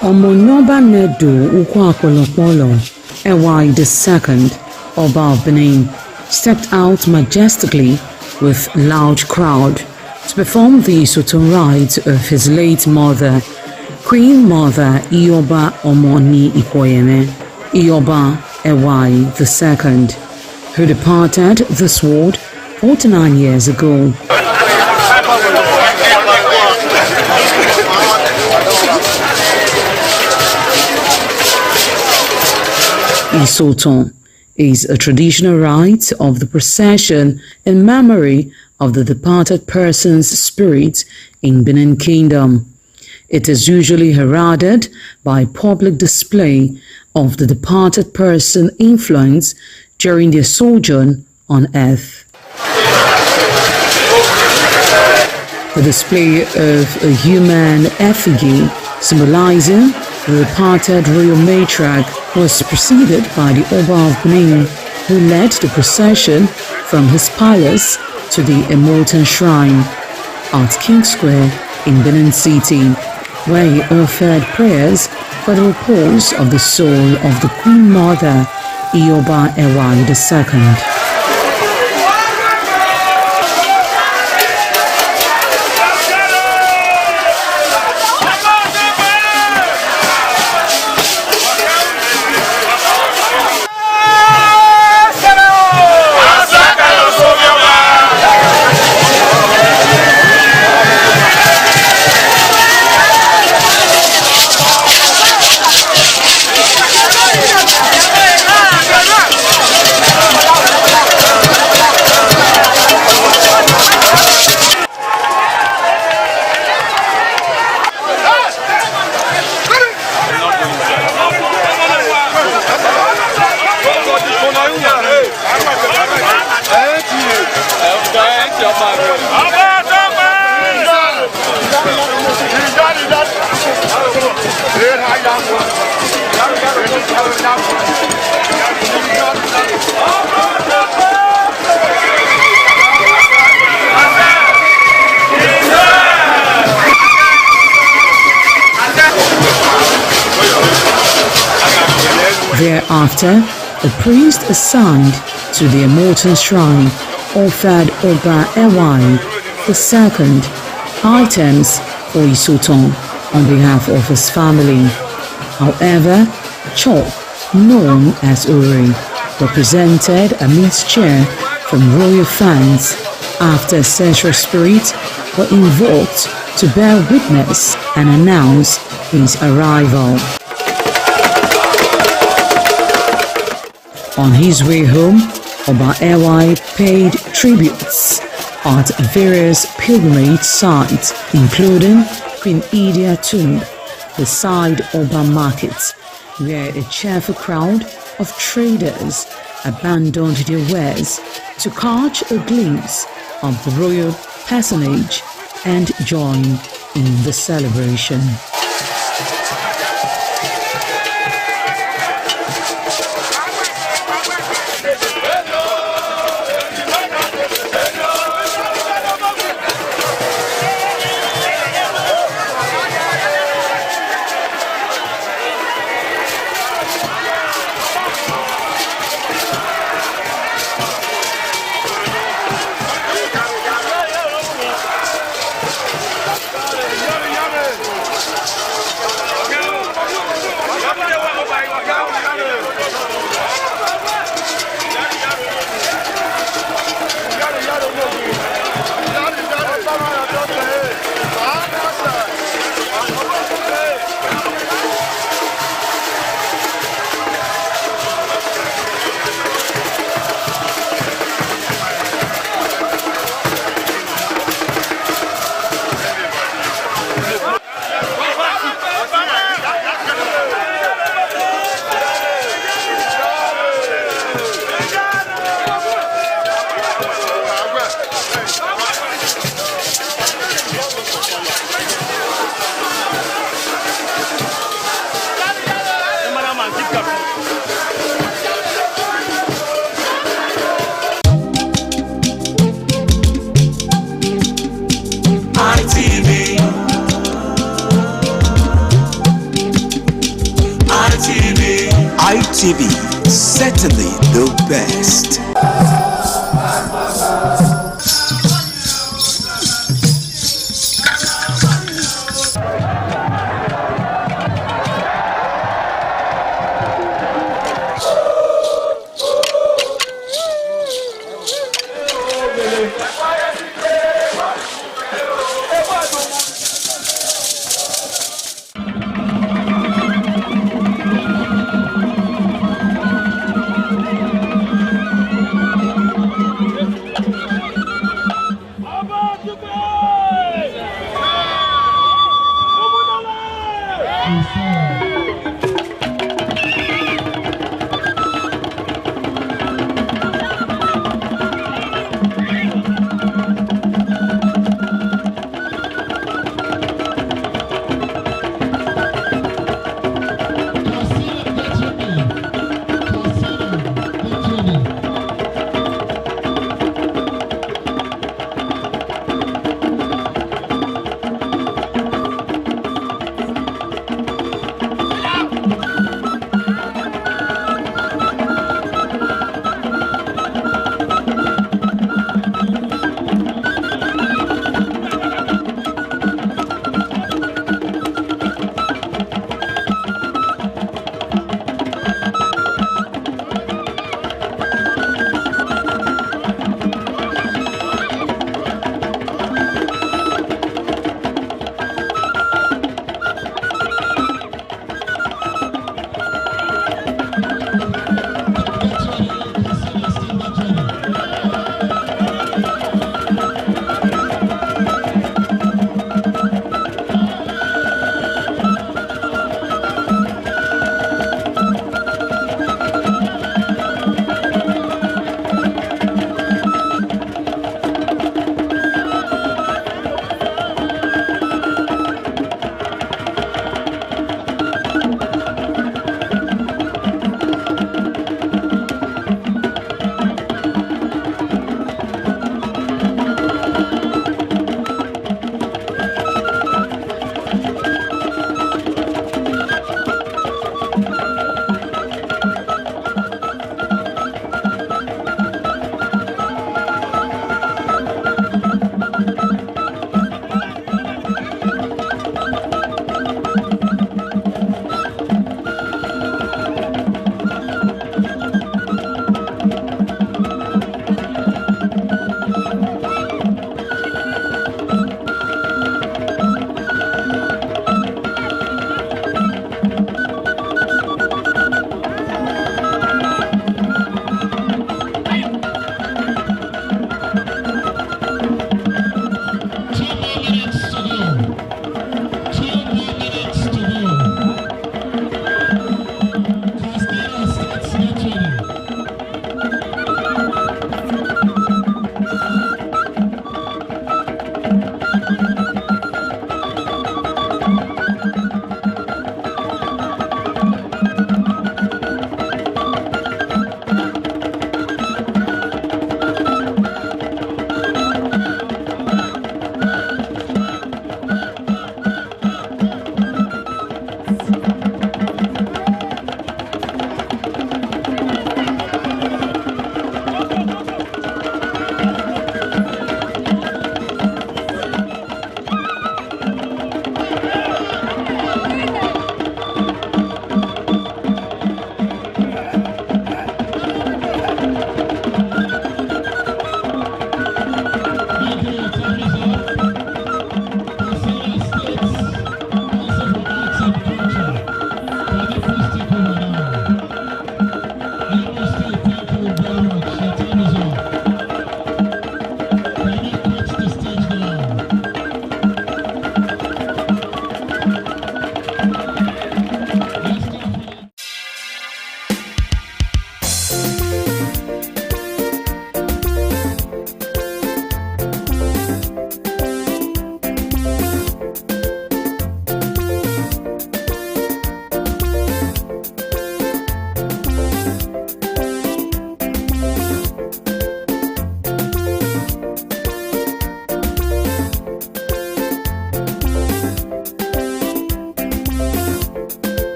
Omonoba Nedu Ukwakolopolo, Ewai II, Oba of Benin, stepped out majestically with large crowd to perform the Sultan rites of his late mother, Queen Mother Ioba Omoni Ikoyeme, Ioba Ewai II, who departed this world 49 years ago. Isoton is a traditional rite of the procession in memory of the departed person's spirit in Benin Kingdom. It is usually heralded by public display of the departed person's influence during their sojourn on earth. The display of a human effigy symbolizing the departed royal matriarch was preceded by the Oba of Benin, who led the procession from his palace to the Immortan Shrine at King Square in Benin City, where he offered prayers for the repose of the soul of the Queen Mother, Ioba Ewai II. Thereafter, the priest assigned to the Immortan Shrine offered Oba Ewai II items for Isoton on behalf of his family. However, chalk, known as Uri, represented a mixture from royal fans after ancestral spirits were invoked to bear witness and announce his arrival. On his way home, Oba Ewai paid tributes at various pilgrimage sites, including Queen Idia Tomb, the Side Oba Market, where a cheerful crowd of traders abandoned their wares to catch a glimpse of the royal personage and join in the celebration. TV, certainly the best.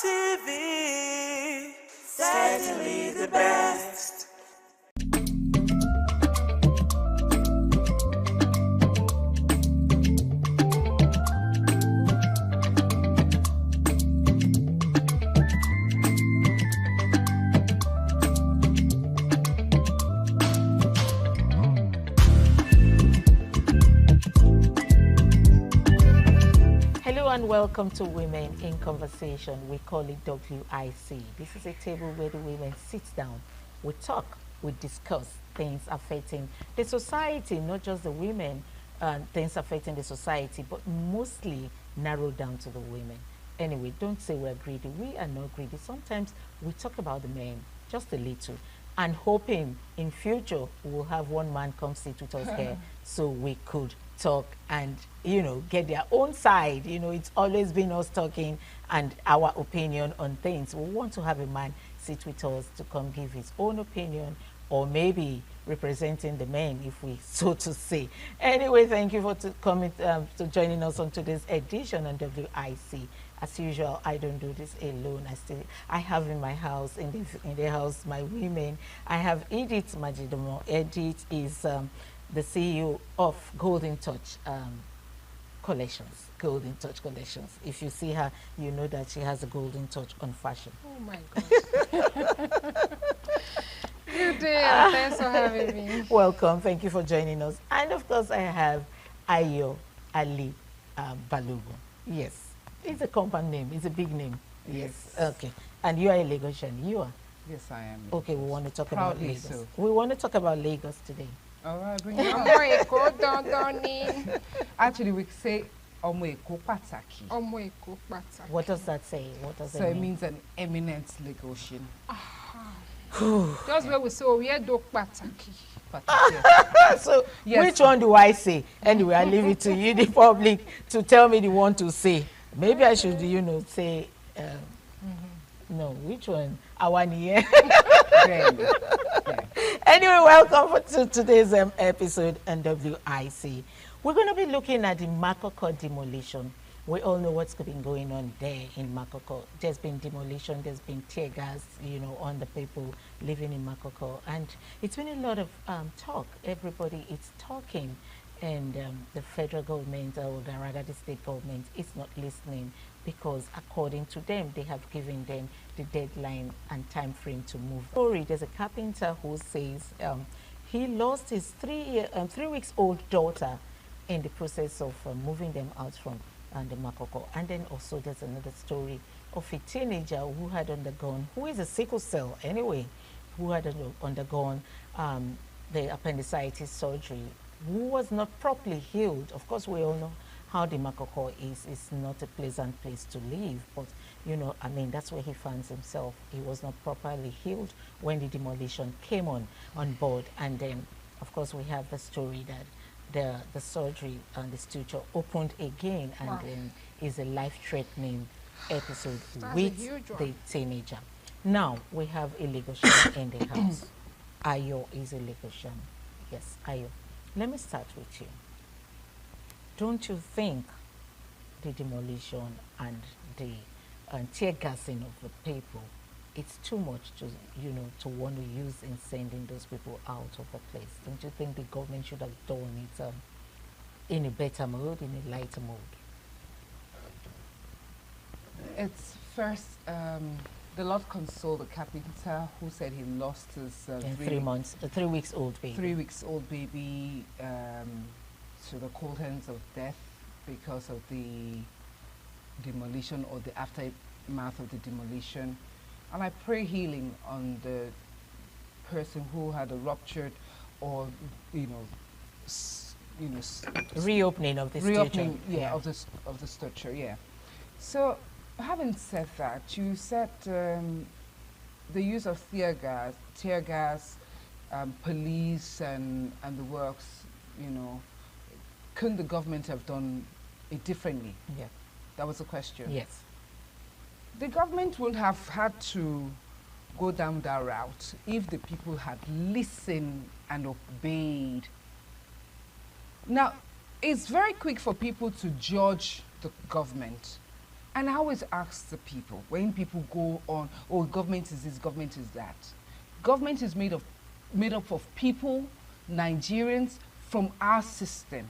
TV, certainly the best. Hello and welcome to Women in Conversation. We call it WIC. This is a table where the women sit down, we talk, we discuss things affecting the society, not just the women, things affecting the society, but mostly narrowed down to the women. Anyway, don't say we're greedy. We are not greedy. Sometimes we talk about the men, just a little, and hoping in future we'll have one man come sit with us here so we could talk and get their own side. It's always been us talking and our opinion on things. We want to have a man sit with us to come give his own opinion, or maybe representing the men, if we so to say. Anyway, thank you for coming to joining us on today's edition on WIC. As usual, I don't do this alone. I have in my house, in the house, my women. I have Edith Majidomo. Edith is the CEO of Golden Touch Collections. Golden Touch Collections. If you see her, you know that she has a golden touch on fashion. Oh my gosh. Good day, and thanks for having me. Welcome. Thank you for joining us. And of course, I have Ayo Ali Balogun. Yes. It's a compound name. It's a big name. Yes. Okay. And you are a Lagosian. You are? Yes, I am. Okay, we want to talk Proudly about Lagos. so. We want to talk about Lagos today. All right, bring it Ọmọ on. Èkó dandan. Actually, we say Ọmọ Èkó pàtàkì. Ọmọ Èkó pàtàkì. What does that say? What does So it it mean? means an eminent Lagosian. Just where we say Oyedo pàtàkì. Pàtàkì. So, Yes. which one do I say? Anyway, I leave it to you, the public, to tell me the one to say. Maybe I should, say, no, which one? Awaniye. Then, yeah. Anyway, welcome to today's episode on WIC. We're going to be looking at the Makoko demolition. We all know what's been going on there in Makoko. There's been demolition, there's been tear gas, on the people living in Makoko. And it's been a lot of talk. Everybody is talking. And the federal government, or rather the state government, is not listening, because according to them, they have given them the deadline and time frame to move. There's a carpenter who says he lost his 3 weeks old daughter in the process of moving them out from the Makoko. And then also there's another story of a teenager who had undergone, who is a sickle cell anyway, who had undergone the appendicitis surgery, who was not properly healed. Of course, we all know how the Makoko is. It's not a pleasant place to live, but that's where he finds himself. He was not properly healed when the demolition came on board. And then, of course, we have the story that the surgery and the suture opened again, and then is a life-threatening episode That's a with huge one. the teenager. Now, we have a Lagosian in the house. Ayo is a Lagosian. Yes, Ayo. Let me start with you. Don't you think the demolition and the tear gassing of the people, it's too much to want to use in sending those people out of the place? Don't you think the government should have done it in a better mode, in a lighter mode? It's first, the Lord console the carpenter who said he lost his In 3 months, a 3 weeks old baby. 3 weeks old baby to the cold hands of death because of the demolition or the aftermath of the demolition. And I pray healing on the person who had a ruptured or Reopening of the reopening suture. of the structure, yeah. So having said that, you said the use of tear gas, police and the works, couldn't the government have done it differently? Yeah. That was the question. Yes. The government would have had to go down that route if the people had listened and obeyed. Now, it's very quick for people to judge the government And I always ask the people, when people go on, oh, government is this, government is that. Government is made up of people, Nigerians, from our system.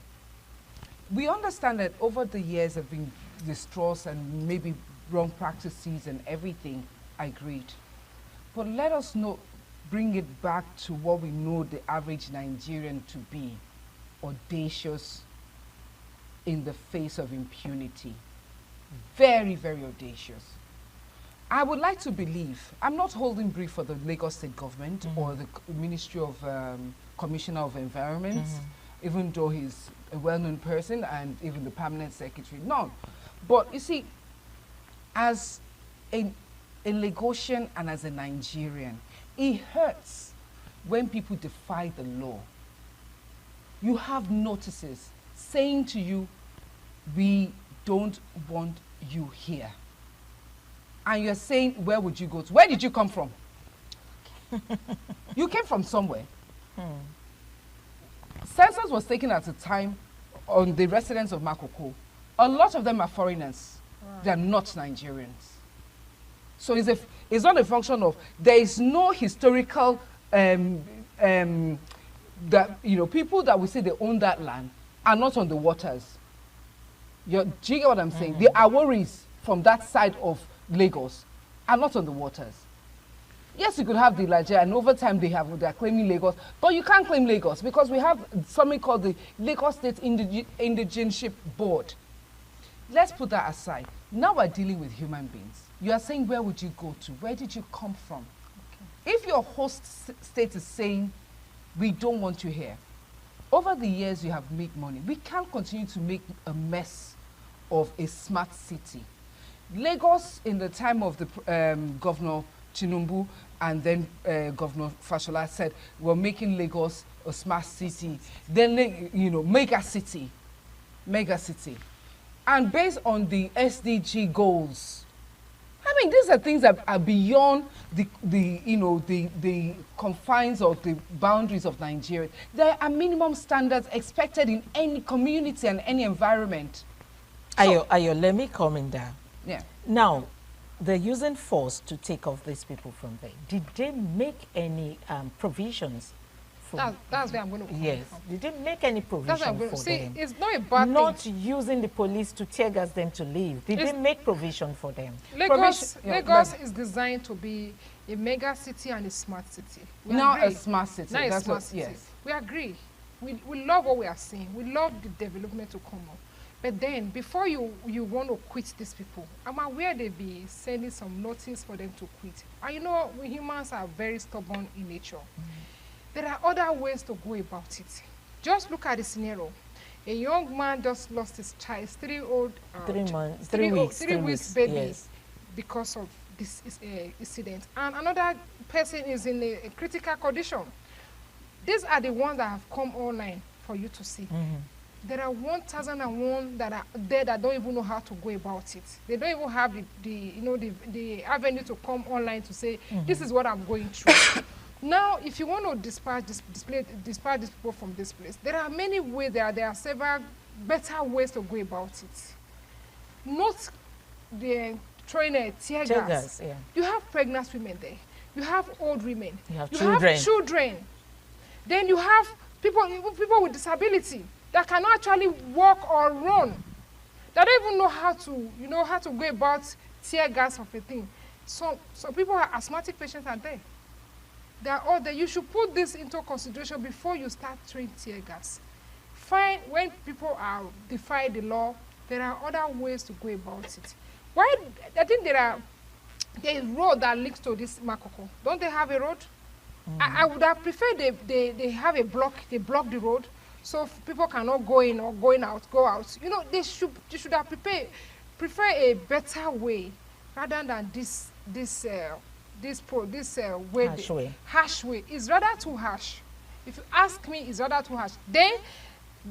We understand that over the years have been distrust and maybe wrong practices and everything, I agreed. But let us bring it back to what we know the average Nigerian to be, audacious in the face of impunity. Very, very audacious. I would like to believe, I'm not holding brief for the Lagos State government or the Ministry of Commissioner of Environment, even though he's a well-known person, and even the permanent secretary, none. But you see, as a Lagosian and as a Nigerian, it hurts when people defy the law. You have notices saying to you, we don't want you here. And you're saying, where would you go to? Where did you come from? You came from somewhere. Census was taken at a time on the residents of Makoko. A lot of them are foreigners. They're not Nigerians. So it's not a function of, there is no historical, that, people that we say they own that land are not on the waters. Do you get what I'm saying? The Aworis from that side of Lagos are not on the waters. Yes, you could have the Ilaje, and over time they're claiming Lagos, but you can't claim Lagos because we have something called the Lagos State Indigenship Board. Let's put that aside. Now we're dealing with human beings. You are saying, where would you go to? Where did you come from? Okay. If your host state is saying, we don't want you here, over the years you have made money. We can't continue to make a mess of a smart city. Lagos, in the time of the Governor Tinubu and then Governor Fashola, said, we're making Lagos a smart city. Then, mega city. And based on the SDG goals, I mean, these are things that are beyond the confines of the boundaries of Nigeria. There are minimum standards expected in any community and any environment. Ayo, let me come in there. Yeah. Now, they're using force to take off these people from there. Did they make any provisions? That's where I'm going to come Yes. from. Did they make any provisions That's where I'm going for to see. them? It's not a bad Not thing. using the police to tear gas them to leave. Did they make provision for them? Lagos is designed to be a mega city and a smart city. We Not agree. a smart city. Not a That's smart what, city. yes. We agree. We love what we are seeing. We love the development to come up. But then, before you want to quit these people, I'm aware they be sending some notice for them to quit. And we humans are very stubborn in nature. There are other ways to go about it. Just look at the scenario. A young man just lost his child, 3 weeks baby, yes, because of this incident. And another person is in a critical condition. These are the ones that have come online for you to see. There are 1,001 that are there that don't even know how to go about it. They don't even have the avenue to come online to say, this is what I'm going through. Now, if you want to dispatch these people from this place, there are many ways. There are several better ways to go about it. Not the throwing a tear gas. Yeah. You have pregnant women there. You have old women. You have children. Then you have people with disability that cannot actually walk or run. They don't even know how to go about tear gas of a thing. So people are asthmatic patients are there. They are all there. You should put this into consideration before you start throwing tear gas. Fine, when people are defy the law, there are other ways to go about it. Why? I think there is a road that leads to this Makoko. Don't they have a road? I would have preferred they have a block. They block the road, so people cannot go in or go out. They should have prefer a better way rather than this harsh way. It's rather too harsh. If you ask me, it's rather too harsh. Then,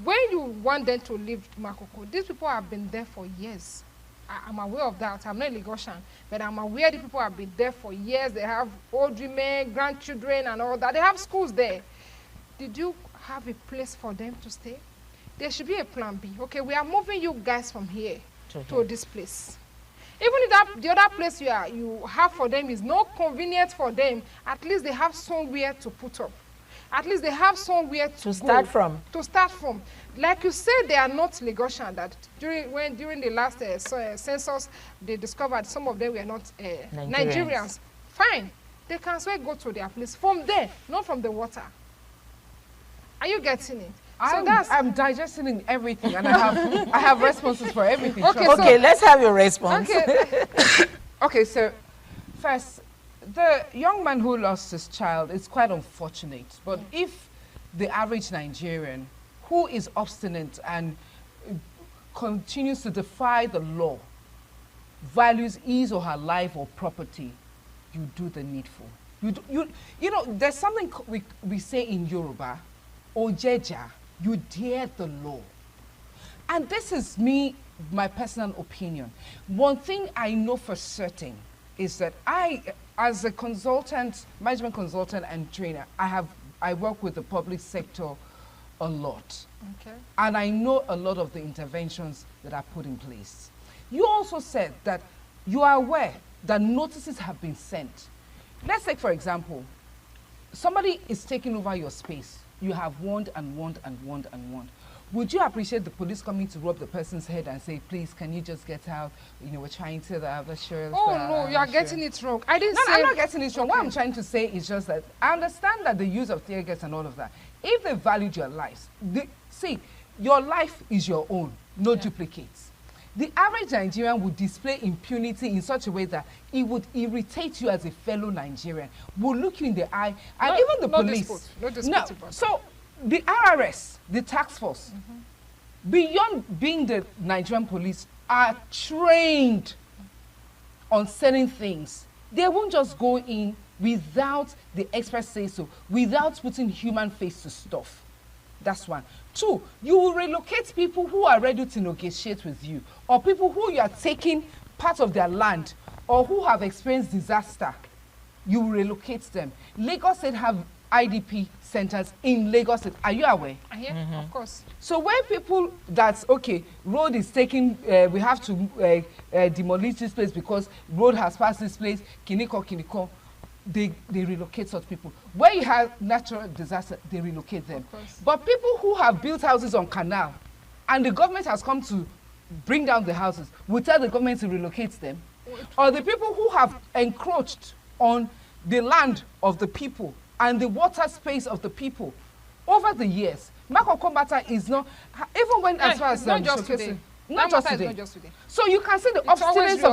when you want them to leave Makoko, these people have been there for years. I'm aware of that. I'm not a Lagosian, but I'm aware the people have been there for years. They have old women, grandchildren, and all that. They have schools there. Did you have a place for them to stay? There should be a plan B. Okay, we are moving you guys from here to this place. Even if the other place you have for them is not convenient for them, at least they have somewhere to put up. At least they have somewhere to start go, from. To start from. Like you said, they are not Lagosian. That during the last census, they discovered some of them were not Nigerians. Fine. They can still go to their place from there, not from the water. Are you getting it? I'm digesting everything, and I have responses for everything. Okay, Okay, let's have your response. Okay. Okay, so first, the young man who lost his child is quite unfortunate. But if the average Nigerian who is obstinate and continues to defy the law values his or her life or property, you do the needful. You know, there's something we say in Yoruba, ojeja, you dare the law. And this is my personal opinion. One thing I know for certain is that I, as a consultant, management consultant and trainer, I work with the public sector a lot. Okay. And I know a lot of the interventions that are put in place. You also said that you are aware that notices have been sent. Let's take, for example, somebody is taking over your space. You have warned and warned and warned and warned. Would you appreciate the police coming to rub the person's head and say, please, can you just get out? You know, we're trying to have the sheriff. Oh, no, you are getting it wrong. I didn't say... No, I'm not getting it wrong. Okay. What I'm trying to say is just that I understand that the use of tear gas and all of that, if they valued your lives, see, your life is your own, no duplicates. The average Nigerian would display impunity in such a way that it would irritate you as a fellow Nigerian, would look you in the eye, and even the police. So the RRS, the task force, beyond being the Nigerian police, are trained on certain things. They won't just go in without the expert say so, without putting human face to stuff. That's one. Two, you will relocate people who are ready to negotiate with you, or people who you are taking part of their land, or who have experienced disaster. You will relocate them. Lagos State have IDP centers in Lagos State. Are you aware? Yeah, of course. So when people that's okay, road is taking, we have to demolish this place because road has passed this place, kiniko, they relocate such people. Where you have natural disaster, they relocate them. But people who have built houses on canal, and the government has come to bring down the houses, will tell the government to relocate them. Or the people who have encroached on the land of the people and the water space of the people over the years. Makoko matter is not, even when as far as not just today. Not just today. So you can see the obstinance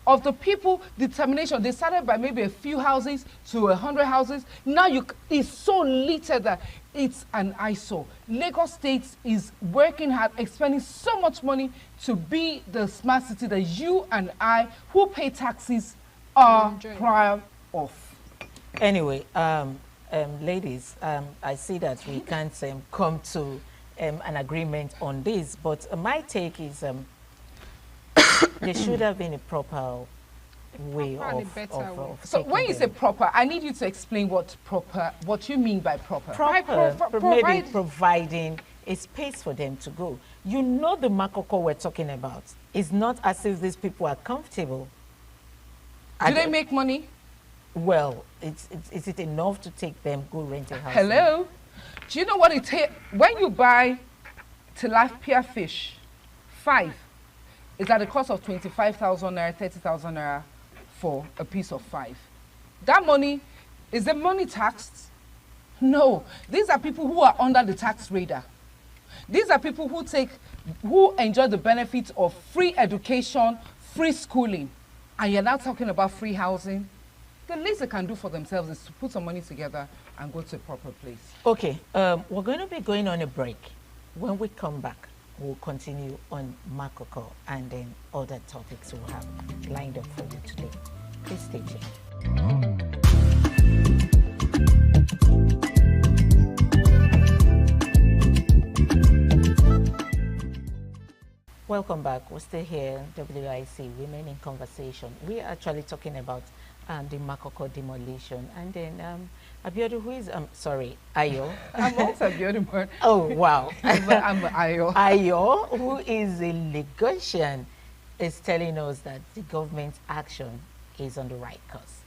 of the people, determination. They started by maybe a few houses to 100 houses. Now it's so littered that it's an eyesore. Lagos State is working hard, expending so much money to be the smart city that you and I, who pay taxes, are proud of. Anyway, ladies, I see that we can't come to an agreement on this, but my take is there should have been a proper way of so when you say proper, I need you to explain what you mean by proper. Maybe providing a space for them to go. You know, the Makoko we're talking about, it's not as if these people are comfortable. Do they make money? Well, is it enough to take them, go rent a house? Hello? Do you know what it takes? When you buy tilapia fish, 5, it's at the cost of 25,000 naira, 30,000 naira for a piece of 5. That money, is the money taxed? No. These are people who are under the tax radar. These are people who enjoy the benefits of free education, free schooling. And you're now talking about free housing. The least they can do for themselves is to put some money together and go to a proper place. Okay, we're going to be going on a break. When we come back, we'll continue on Makoko and then other topics we'll have lined up for you today. Please stay tuned. Welcome back. We're still here, WIC, Women in Conversation. We are actually talking about the Makoko demolition. And then Abiodun, who is, sorry, Ayo. I'm also Abiodun. Oh, wow. I'm Ayo. Ayo, who is a Lagosian. is telling us that the government's action is on the right course.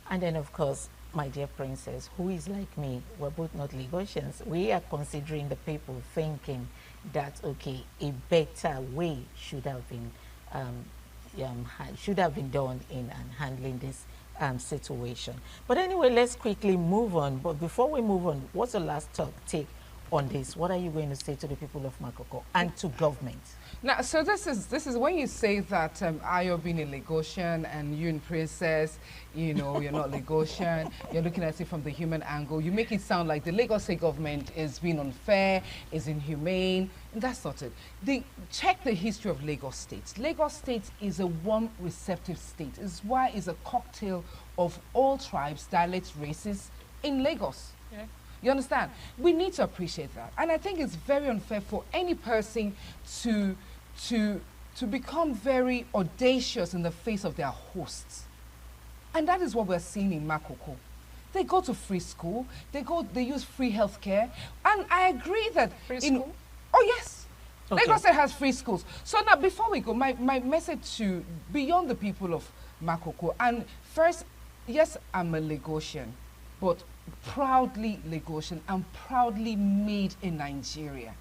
And then, of course, my dear princess, who is like me, we're both not Lagosians. We are considering the people thinking that, okay, a better way should have been done in handling this situation. But anyway, let's quickly move on. But before we move on, what's the last take on this? What are you going to say to the people of Makoko and to government? Now, so this is when you say that Ayo being a Lagosian and you and Princess, you know, you're not Lagosian, you're looking at it from the human angle, you make it sound like the Lagos State government is being unfair, is inhumane, and that's not it. Check the history of Lagos State. Lagos State is a warm, receptive state. It's why it's a cocktail of all tribes, dialects, races in Lagos. Yeah. You understand? We need to appreciate that. And I think it's very unfair for any person to become very audacious in the face of their hosts. And that is what we're seeing in Makoko. They go to free school, they use free healthcare, and I agree that Free school? Oh yes. Okay. Lagos State has free schools. So now before we go, my message to beyond the people of Makoko, and first, yes, I'm a Lagosian, but proudly Lagosian and proudly made in Nigeria.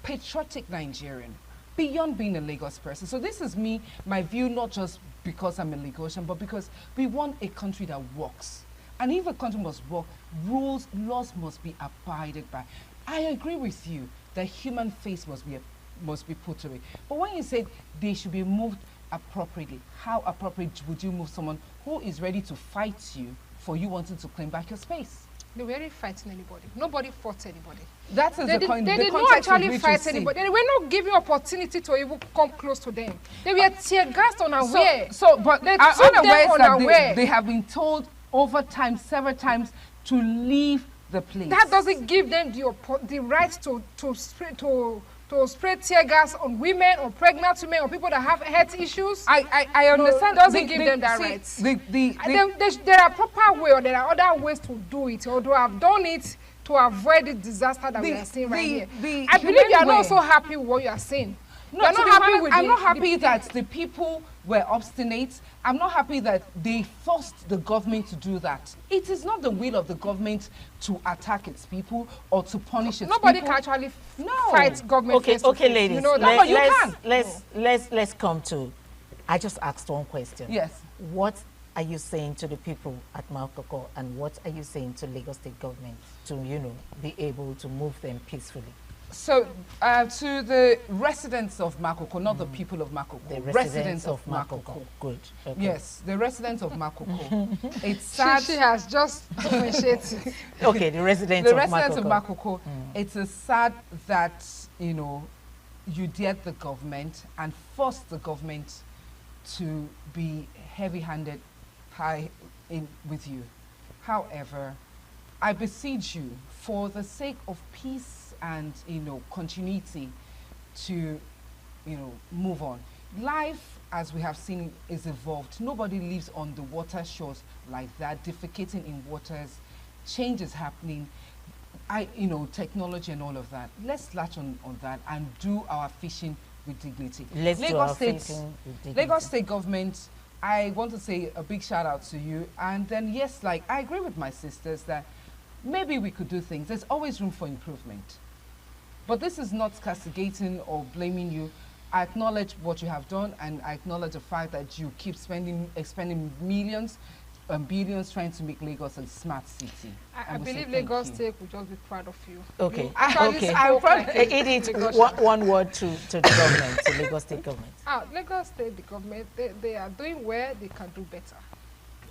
Patriotic Nigerian, beyond being a Lagos person. So this is me, my view, not just because I'm a Lagosian, but because we want a country that works. And if a country must work, rules, laws must be abided by. I agree with you that human face must be put away. But when you say they should be moved appropriately, how appropriate would you move someone who is ready to fight you for you wanting to claim back your space? They weren't fighting anybody. Nobody fought anybody. That is They the point. did The not context with actually which fight you see. anybody. They were not giving opportunity to even come close to them. They were tear gassed unaware. But they are took them unaware that unaware. they have been told over time, several times, to leave the place. That doesn't give them the right to spray tear gas on women, or pregnant women, or people that have health issues. I understand. Doesn't give them that right. There are proper way, or there are other ways to do it, or to have done it to avoid the disaster that we are seeing right here. I believe you are not so happy with what you are saying. No, I'm not happy that the people were obstinate. I'm not happy that they forced the government to do that. It is not the will of the government to attack its people or to punish its Nobody people. can actually No. fight government. Okay, face to okay, face. ladies. You know No, that. but you can. Let's come to. I just asked one question. Yes. What are you saying to the people at Makoko, and what are you saying to Lagos State government to, be able to move them peacefully? So, to the residents of Makoko, not the people of Makoko. The residents of Makoko. Makoko. Good. Okay. Yes, the residents of Makoko. It's sad. She has just appreciated. Okay, the residents The of residents of Makoko. Makoko, it's sad that, you dared the government and forced the government to be heavy-handed with you. However, I beseech you, for the sake of peace and continuity, to move on. Life, as we have seen, is evolved. Nobody lives on the water shores like that, defecating in waters. Change is happening. Technology and all of that. Let's latch on that and do our fishing with dignity. Let's do our fishing with dignity. Lagos State government, I want to say a big shout out to you. And then yes, I agree with my sisters that maybe we could do things. There's always room for improvement. But this is not castigating or blaming you. I acknowledge what you have done, and I acknowledge the fact that you keep expending millions and billions trying to make Lagos a smart city. I believe Lagos State will just be proud of you. Okay. Okay. I'm proud. Edith, one word to the government, to Lagos State government. Lagos State, the government, they are doing well, they can do better.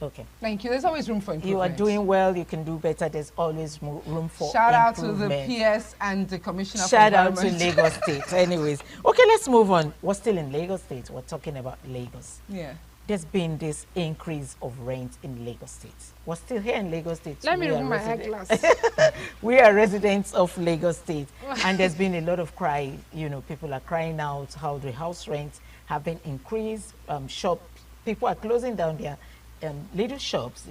Okay. Thank you. There's always room for improvement. You are doing well. You can do better. There's always room for Shout out to improvement. the PS and the Commissioner Shout for out to Environment. Lagos State. Anyways, okay, let's move on. We're still in Lagos State. We're talking about Lagos. Yeah. There's been this increase of rent in Lagos State. We're still here in Lagos State. Let me We are remove my eyeglass. We are residents of Lagos State, and there's been a lot of cry. People are crying out how the house rents have been increased. People are closing down their little shops,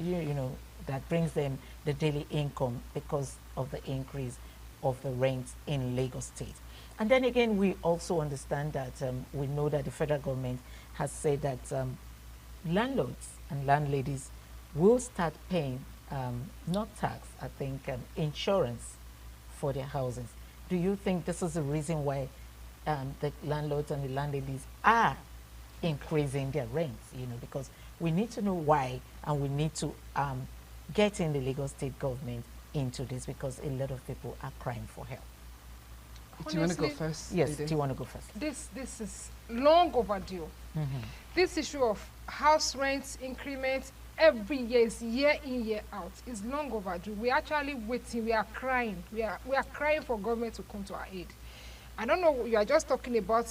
that brings them the daily income because of the increase of the rents in Lagos State. And then again, we also understand that we know that the federal government has said that landlords and landladies will start paying not tax, I think insurance for their houses. Do you think this is the reason why the landlords and the landladies are increasing their rents? You know, because we need to know why, and we need to get in the Lagos State government into this, because a lot of people are crying for help. Do you want to go Honestly, first? Yes, Ade? do you want to go first? This is long overdue. This issue of house rents increments every year, is year in, year out, is long overdue. We're actually waiting. We are crying. We are crying for government to come to our aid. I don't know. You are just talking about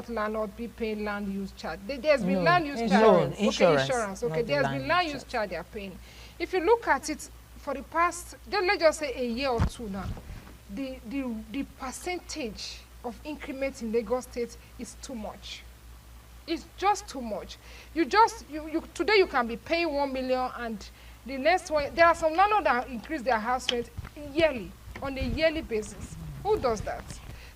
landlord be paying land use charge. There's been No, land use insurance. charge. Insurance, Okay, insurance. not Okay, the there's land been land use use charge. charge they are paying. If you look at it for the past, let's just say a year or two now, the percentage of increment in Lagos State is too much. It's just too much. You today you can be paying 1 million, and the next one, there are some landlords that increase their house rent yearly, on a yearly basis. Who does that?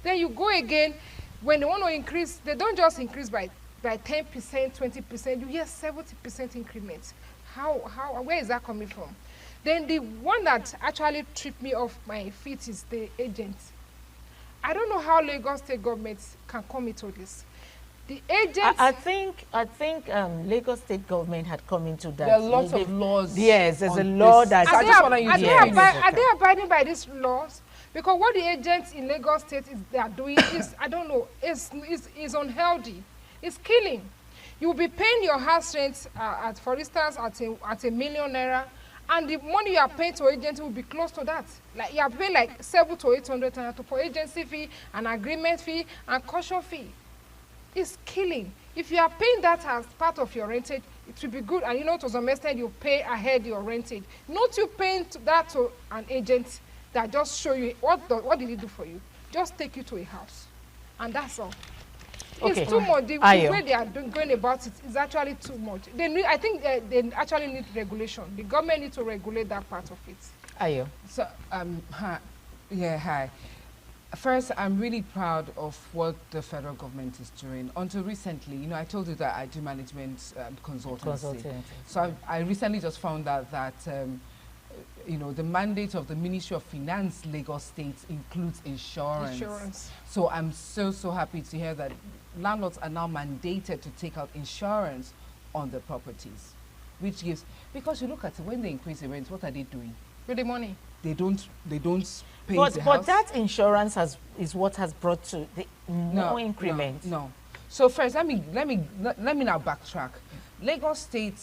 Then you go again, when they want to increase, they don't just increase by 10%, 20%, you hear 70% increments. Where is that coming from? Then the one that actually tripped me off my feet is the agents. I don't know how Lagos State government can come into this. The agents. I think Lagos State government had come into that. There are lots of laws. Yes, there's a on law this. that. So I just want you to finish. Are they abiding by these laws? Because what the agents in Lagos State they are doing is, I don't know, is unhealthy. It's killing. You will be paying your house rent for instance, at a million naira, and the money you are paying to agents will be close to that. Like you are paying like 700 to 800 naira for agency fee, an agreement fee, and caution fee. It's killing. If you are paying that as part of your rentage, it will be good. And you know, to some extent, you pay ahead your rentage. Not you paying that to an agent that just show you what did he do for you. Just take you to a house, and that's all. Okay. It's too much. The Ayo. way they are going about it is actually too much. I think they actually need regulation. The government needs to regulate that part of it. Ayo. So, hi. Yeah, hi. First, I'm really proud of what the federal government is doing. Until recently, you know, I told you that I do management consultancy. So I recently just found out that, you know, the mandate of the Ministry of Finance, Lagos State, includes insurance. So I'm so happy to hear that landlords are now mandated to take out insurance on the properties, which gives, because you look at it, when they increase the rent, what are they doing? With the money. They don't pay But the house. that insurance is what has brought to the no increment. No. So first, let me now backtrack. Lagos State,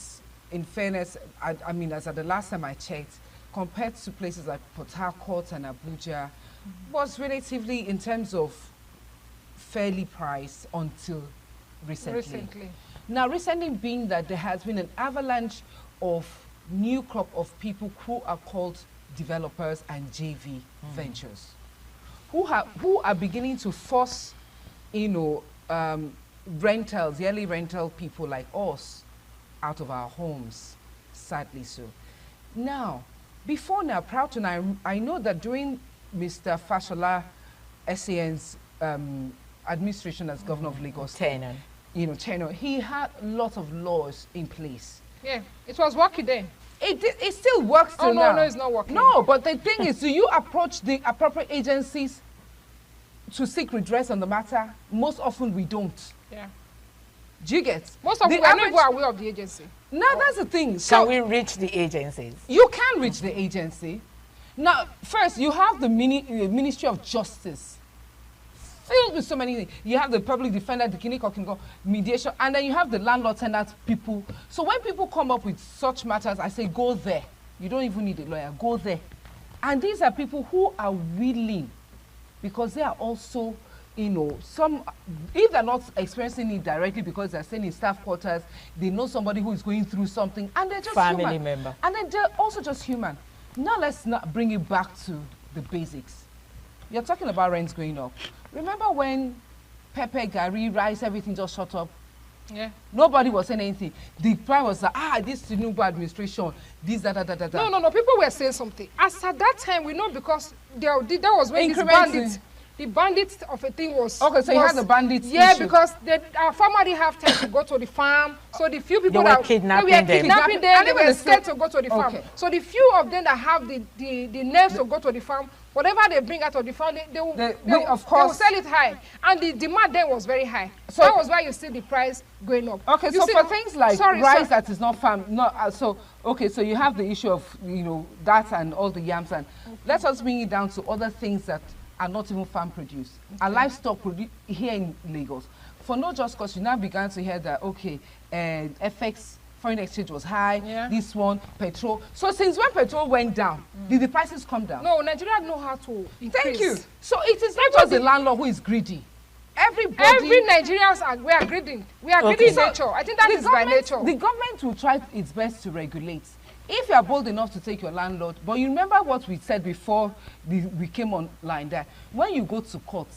in fairness, I mean, as at the last time I checked, compared to places like Port Harcourt and Abuja, was relatively, in terms of fairly priced until recently. Now, recently being that there has been an avalanche of new crop of people who are called developers and JV ventures, who are beginning to force, you know, yearly rental people like us out of our homes, sadly so. Now, proud to know, I know that during Mr. Fashola SAN's administration as governor of Lagos State, tenure, he had lots of laws in place. Yeah, it was working then. It still works till now. No, it's not working. No, but the thing is, do you approach the appropriate agencies to seek redress on the matter? Most often we don't. Yeah. Do you get? Most of the them are not average- even aware of the agency. No, that's the thing. Can So we reach the agencies? you can reach the agency. Now, first, you have the Ministry of Justice, filled with so many things. You have the public defender, the Kiniko, mediation, and then you have the landlord tenant people. So when people come up with such matters, I say, go there. You don't even need a lawyer. Go there. And these are people who are willing, because they are also, you know, if they're not experiencing it directly because they're staying in staff quarters, they know somebody who is going through something, and they're just Family human. member. And then they're also just human. Now let's not bring it back to the basics. You're talking about rents going up. Remember when pepper, gari, rice, everything just shut up? Yeah. Nobody was saying anything. The prime was like, this Tinubu administration, this, that. No. People were saying something. As at that time, we know because there was when these Increments bandits, the bandit of a thing was. Okay, so you had the bandits Yeah, issue. because our farmer didn't have time to go to the farm. So the few people were that kidnapping they were them. kidnapping them, And they even were the scared to go to the farm. Okay. So the few of them that have the nerves to go to the farm, whatever they bring out of the farm, they will, Of they will course. sell it high. And the demand then was very high. So- That was why you see the price going up. Okay, You so see- for things like sorry, rice sorry. that is not farmed, so you have the issue of that and all the yams, and let us bring it down to other things that are not even farm produced. Our livestock here in Lagos, for no just cause, you now began to hear that FX foreign exchange was high. Yeah. This one petrol. So since when petrol went down, did the prices come down? No, Nigeria know how to increase. Thank you. So it is not just the landlord who is greedy. Every Nigerians we are greedy. We are greedy in So nature. I think that the is by government- nature. The government will try its best to regulate. If you are bold enough to take your landlord, but you remember what we said before we came online, that when you go to court,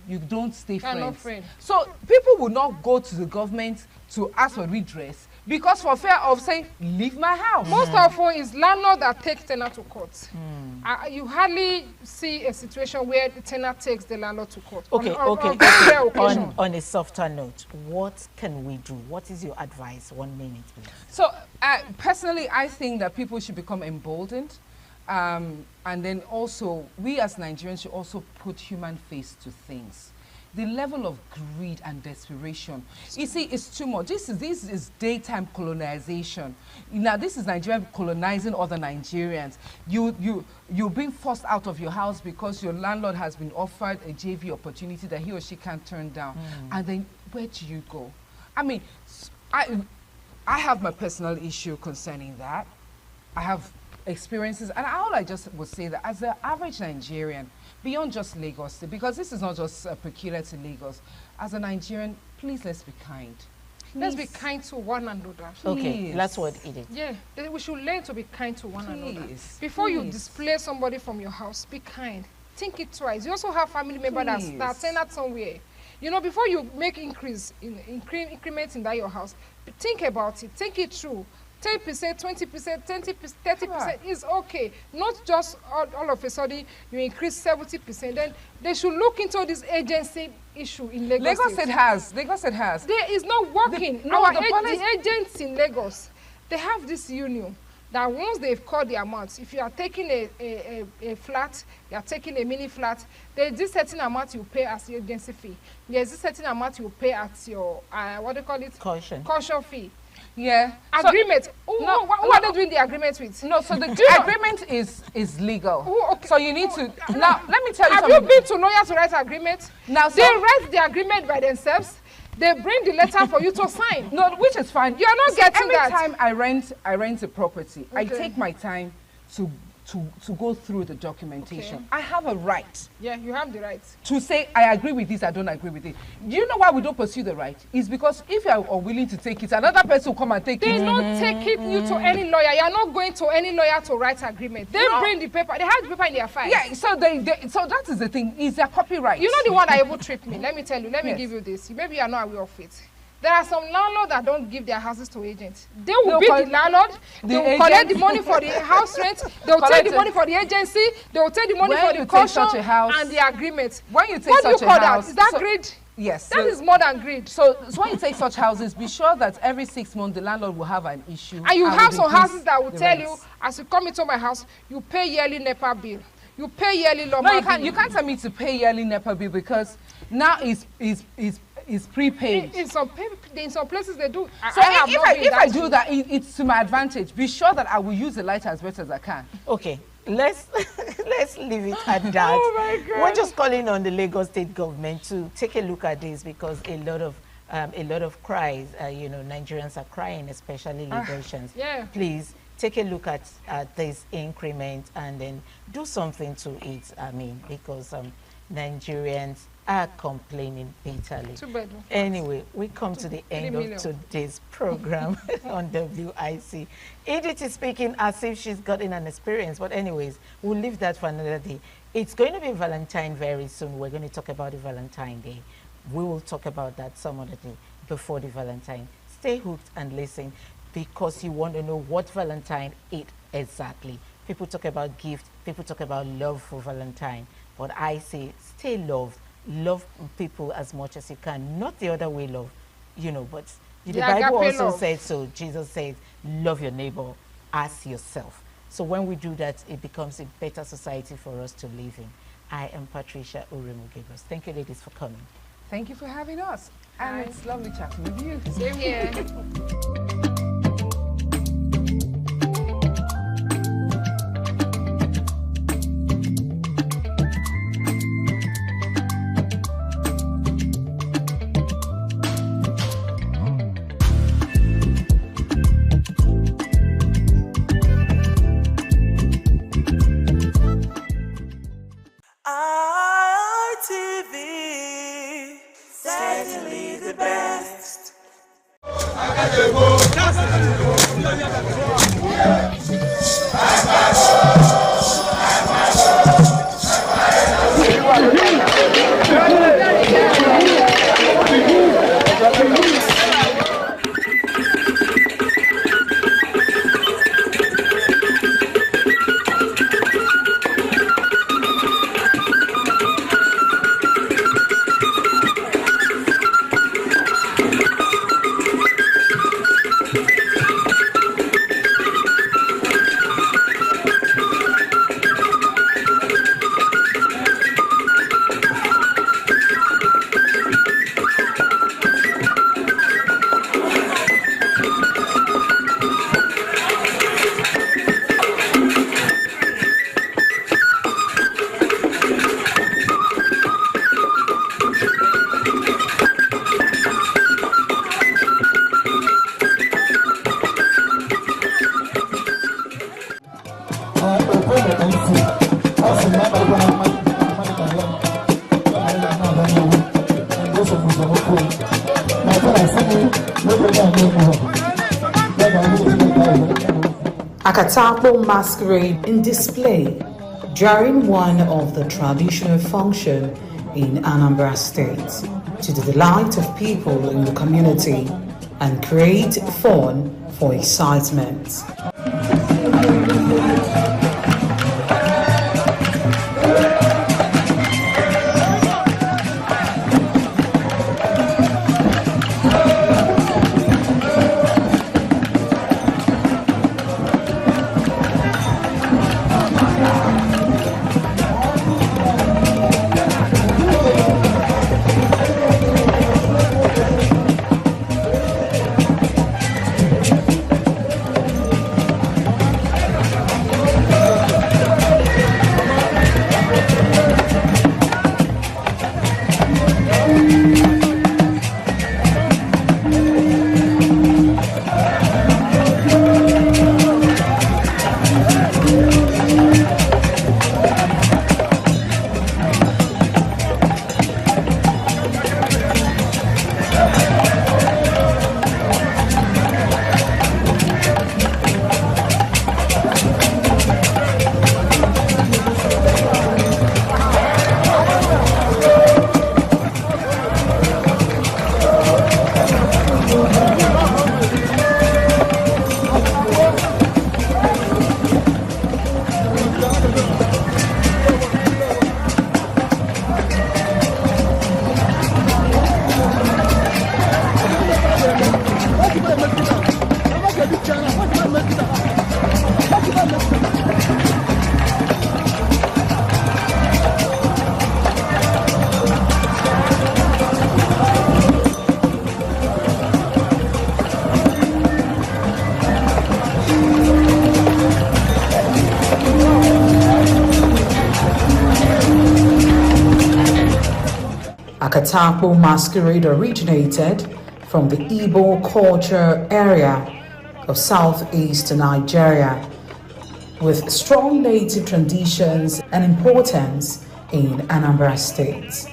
you don't stay You're not friends. friends. So people will not go to the government to ask for redress because for fear of saying, leave my house. Most often it's landlord that takes tenant to court. You hardly see a situation where the tenant takes the landlord to court. Okay, on very rare occasion. on a softer note, what can we do? What is your advice? 1 minute, please. So personally, I think that people should become emboldened. And then also, we as Nigerians should also put human face to things. The level of greed and desperation, you see, it's too much. This is daytime colonization. Now, this is Nigeria colonizing other Nigerians. You're being forced out of your house because your landlord has been offered a JV opportunity that he or she can't turn down. And then where do you go? I mean, I have my personal issue concerning that. I have experiences, and all I just would say that as the average Nigerian, beyond just Lagos, because this is not just peculiar to Lagos, as a Nigerian, please let's be kind. Let's be kind to one another. Okay, Please. that's what it is. Yeah, we should learn to be kind to one another. Please, Before you please. display somebody from your house, be kind. Think it twice. You also have family members Please. that send out somewhere. You know, before you make increments in that your house, think about it. Think it through. 10%, 20%, 20%, 30% is okay. Not just all of a sudden you increase 70%. Then they should look into this agency issue in Lagos. Lagos it has. There is not working. The agents in Lagos, they have this union that once they've called the amount, if you are taking a flat, you are taking a mini flat, there's this certain amount you pay as your agency fee. There's this certain amount you pay as your, what do you call it? Caution. Caution fee. Yeah. Agreement. Who are they doing the agreement with? No, so the agreement is legal. Okay. So you need to, now let me tell you Have something. you been to lawyers to write agreement? Now, They write the agreement by themselves. They bring the letter for you to sign. No, which is fine. You are not getting every that. time I rent a property, I Okay. take my time to go through the documentation. Okay. I have a right Yeah, you have the right. to say I agree with this, I don't agree with it. Do you know why we don't pursue the right? It's because if you are unwilling to take it, another person will come and take They it. not taking you to any lawyer. You are not going to any lawyer to write agreement. They No. bring the paper. They have the paper in their file. Yeah, so so that is the thing. It's their copyright. You know the one that even tricked me. Let me tell you. Let me Yes. give you this. Maybe you are not aware of it. There are some landlords that don't give their houses to agents. They will They'll be call- the landlord. the They will collect agent. the money for the house rent. They will take Collect the it. money for the agency. They will take the money When for you the take caution such a house- and the agreement. When you take What do you such a call house, that? Is that so- greed? Yes. That is more than greed. So when you take such houses, be sure that every 6 months the landlord will have an issue. And you will have some increase houses that will the tell rents. you, as you come into my house, you pay yearly NEPA bill. You pay yearly No, Loma you can't. bill. You can't tell me to pay yearly NEPA bill because now it's prepaid. In some places they do. So have if not been I that do way. that, it's to my advantage. Be sure that I will use the light as best as I can. Okay, let's leave it at that. Oh my God. We're just calling on the Lagos State government to take a look at this because a lot of cries, Nigerians are crying, especially Lagosians. yeah. Please take a look at this increment and then do something to it. I mean, because Nigerians are complaining bitterly. Too bad. Anyway, we come to the end of million. today's program on WIC. Edith is speaking as if she's gotten an experience, but anyways, we'll leave that for another day. It's going to be Valentine very soon. We're going to talk about the Valentine Day. We will talk about that some other day before the Valentine. Stay hooked and listen because you want to know what Valentine is exactly. People talk about gift, people talk about love for Valentine. But I say, stay loved. Love people as much as you can. Not the other way love, but the Bible agape also love. said so. Jesus said, love your neighbor as yourself. So when we do that, it becomes a better society for us to live in. I am Patricia Uremu-Gabriels. Thank you, ladies, for coming. Thank you for having us. Hi. And it's lovely chatting with you. Same here. ITV, certainly the best. Akatako masquerade in display during one of the traditional function in Anambra State to the delight of people in the community and create fun for excitement. Akatako masquerade originated from the Igbo culture area of southeast Nigeria, with strong native traditions and importance in Anambra State.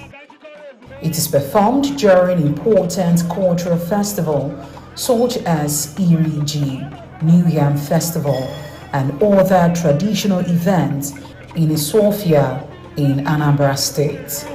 It is performed during important cultural festivals such as Iri Ji, New Yam Festival, and other traditional events in Isofia in Anambra State.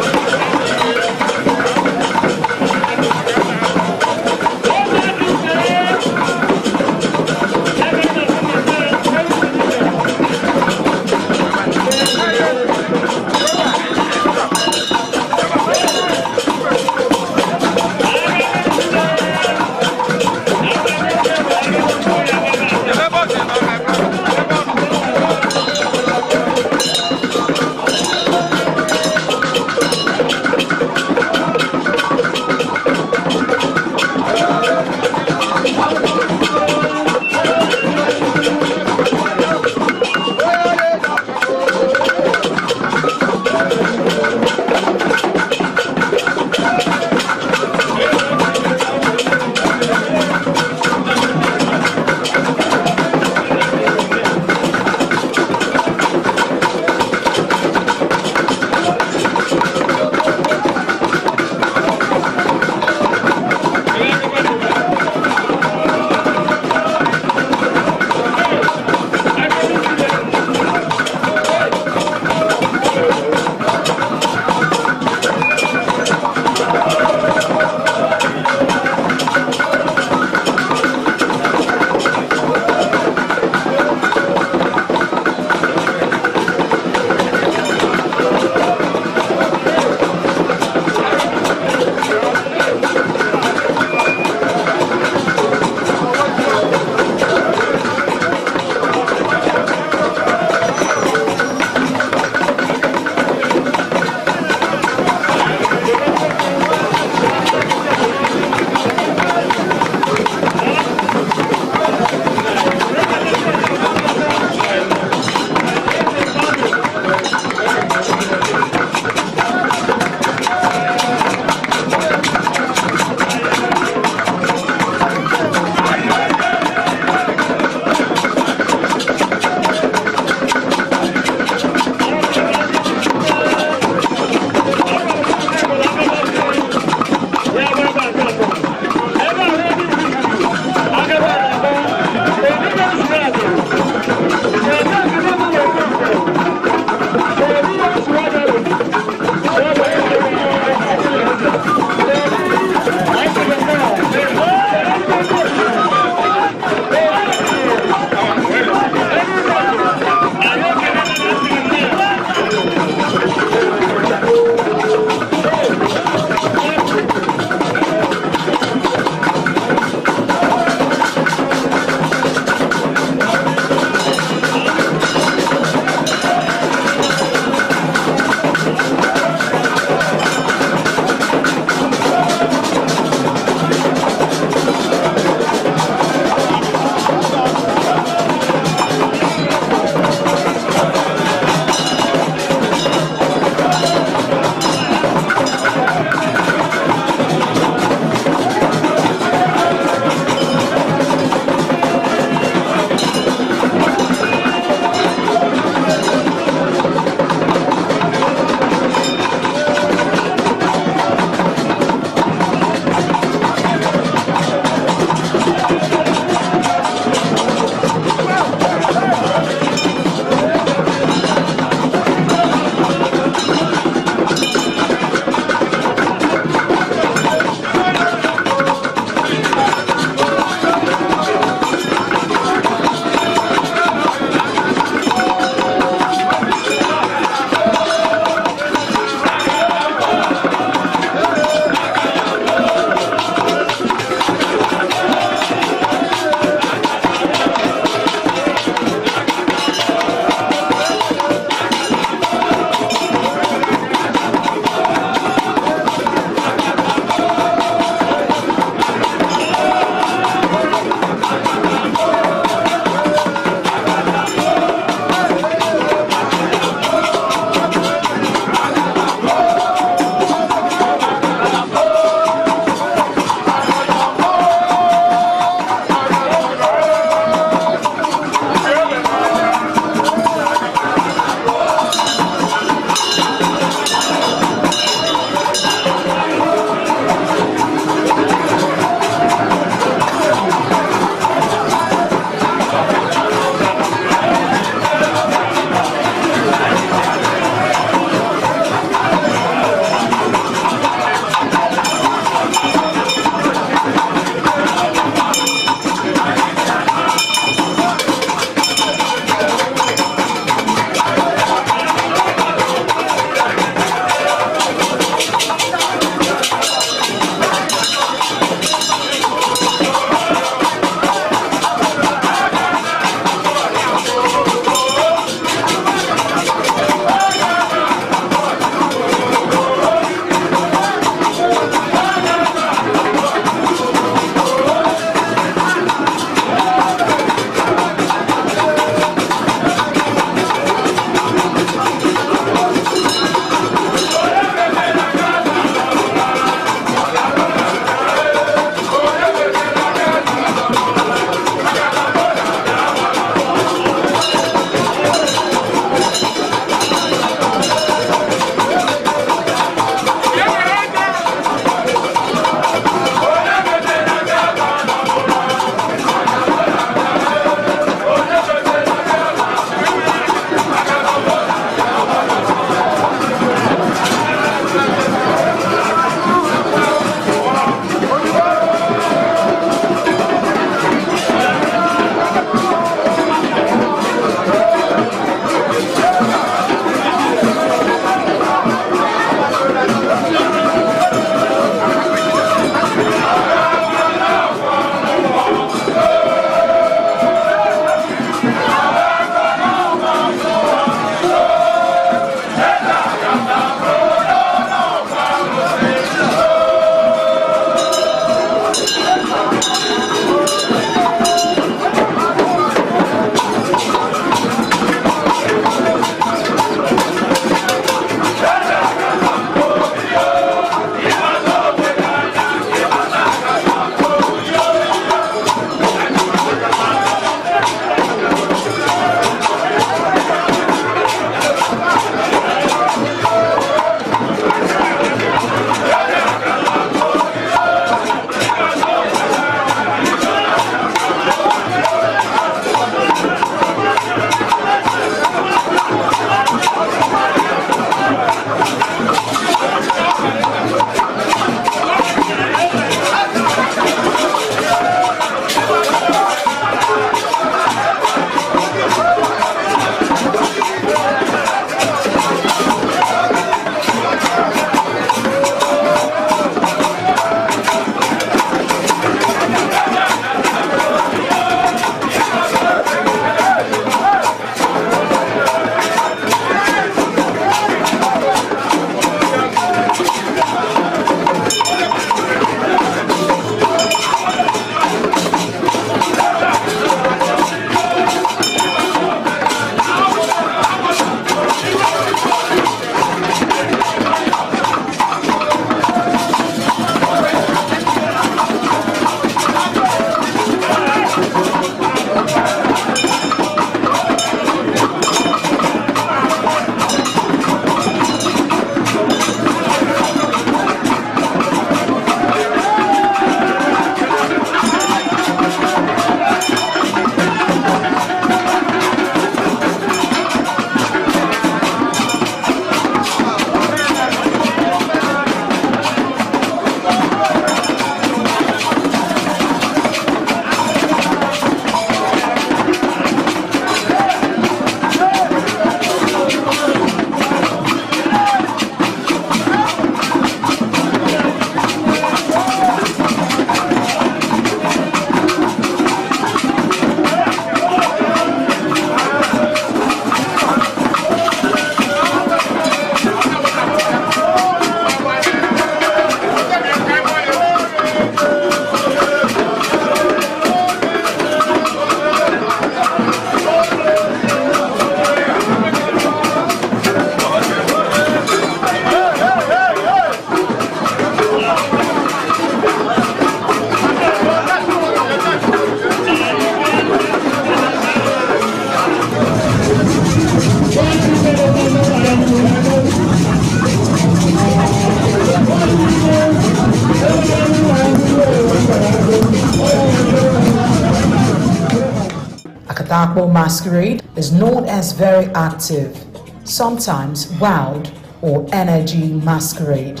Akpo masquerade is known as very active, sometimes wild or energy masquerade.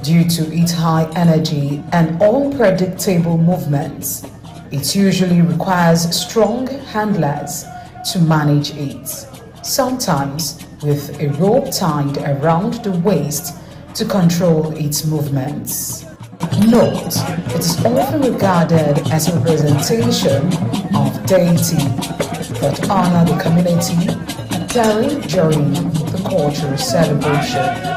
Due to its high energy and unpredictable movements, it usually requires strong handlers to manage it, sometimes with a rope tied around the waist to control its movements. Note, it is often regarded as a representation of deity that honor the community appearing during the cultural celebration.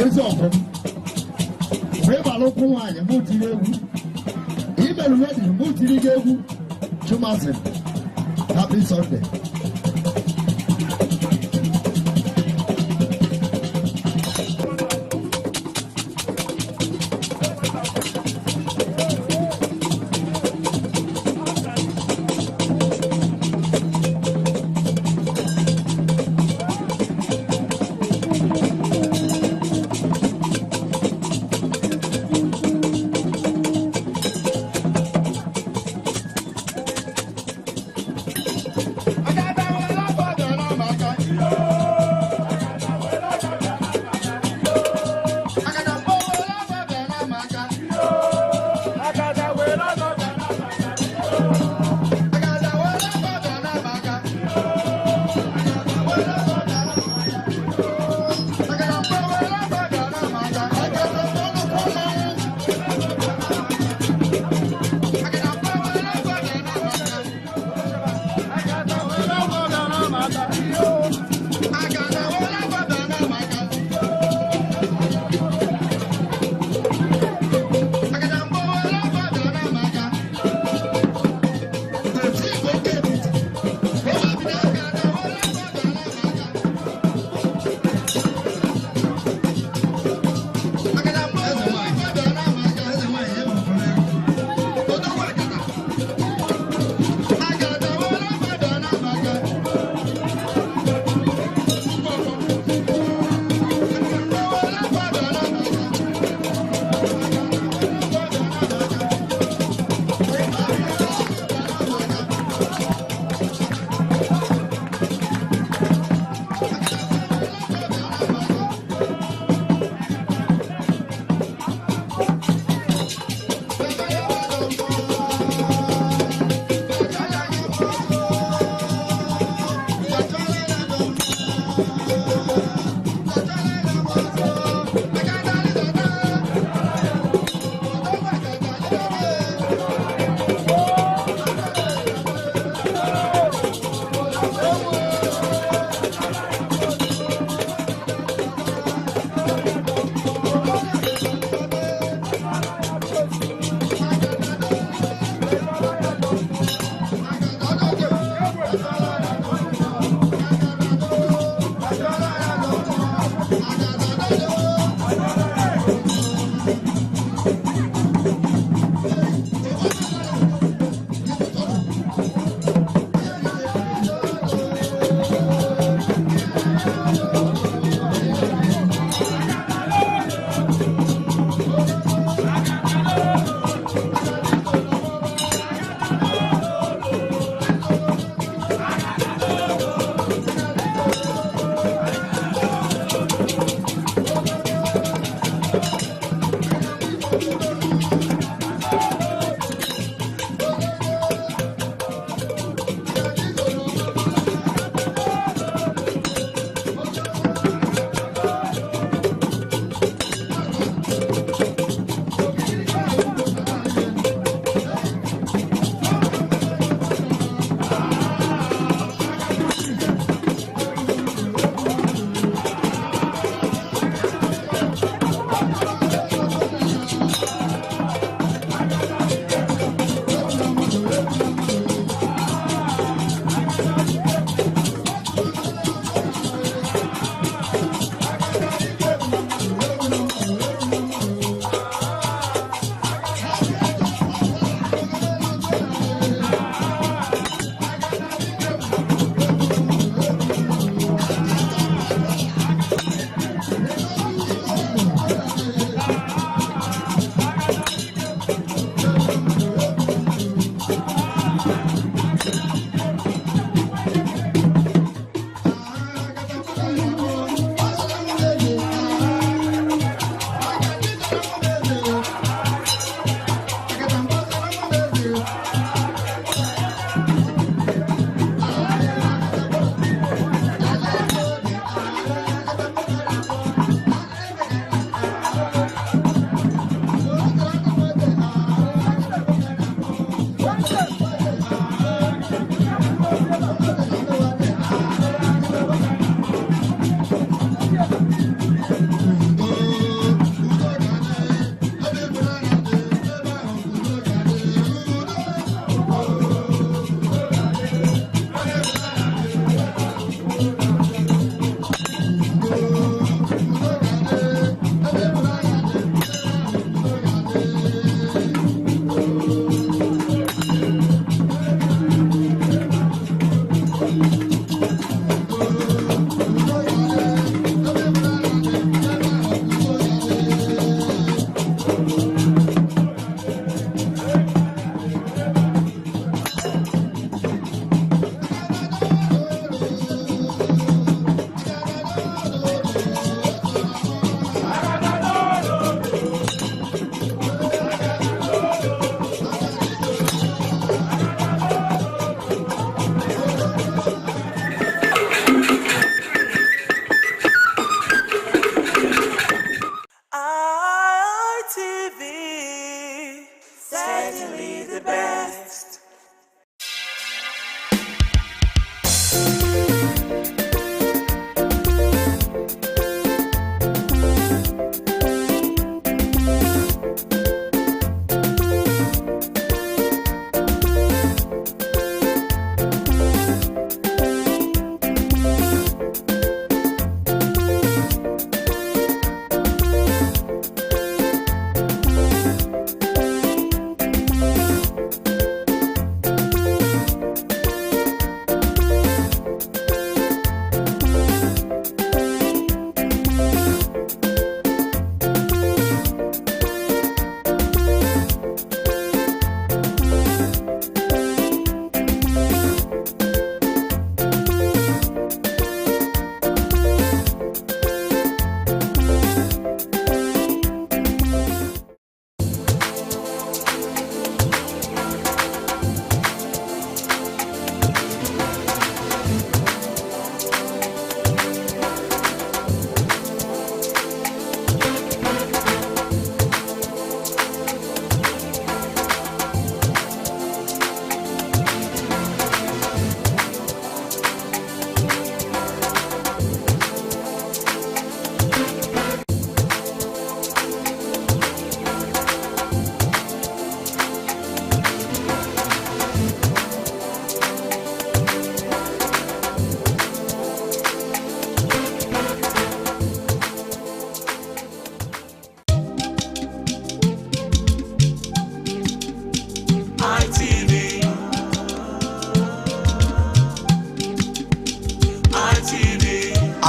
ezi ọkụ mgbe ị gbara ụkwụ nwaanyị mụ tiri egwu imere wedin mụ tiri gị egwu Chumasin Happy Sunday.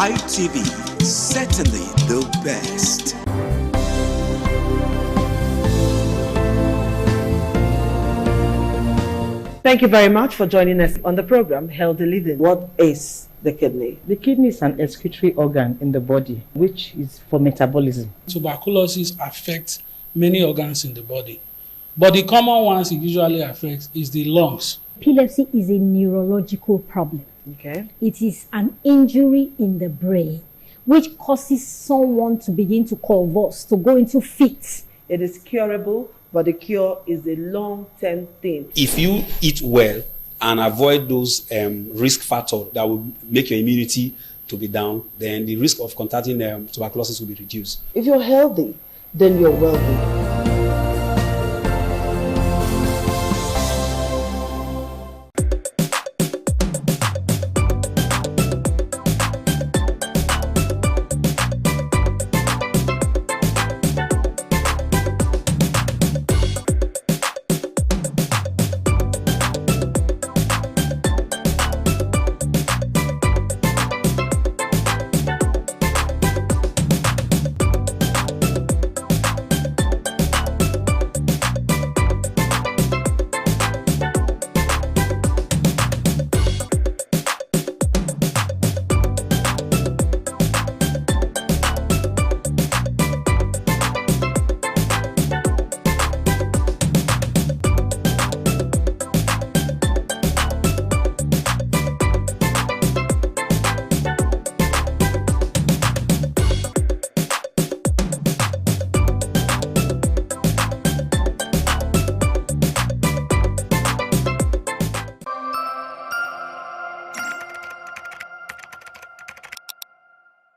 ITV, certainly the best. Thank you very much for joining us on the program, Healthy Living. What is the kidney? The kidney is an excretory organ in the body, which is for metabolism. Tuberculosis affects many organs in the body, but the common ones it usually affects is the lungs. Epilepsy is a neurological problem. Okay. It is an injury in the brain which causes someone to begin to convulse, to go into fits. It is curable, but the cure is a long-term thing. If you eat well and avoid those risk factors that will make your immunity to be down, then the risk of contracting tuberculosis will be reduced. If you're healthy, then you're wealthy.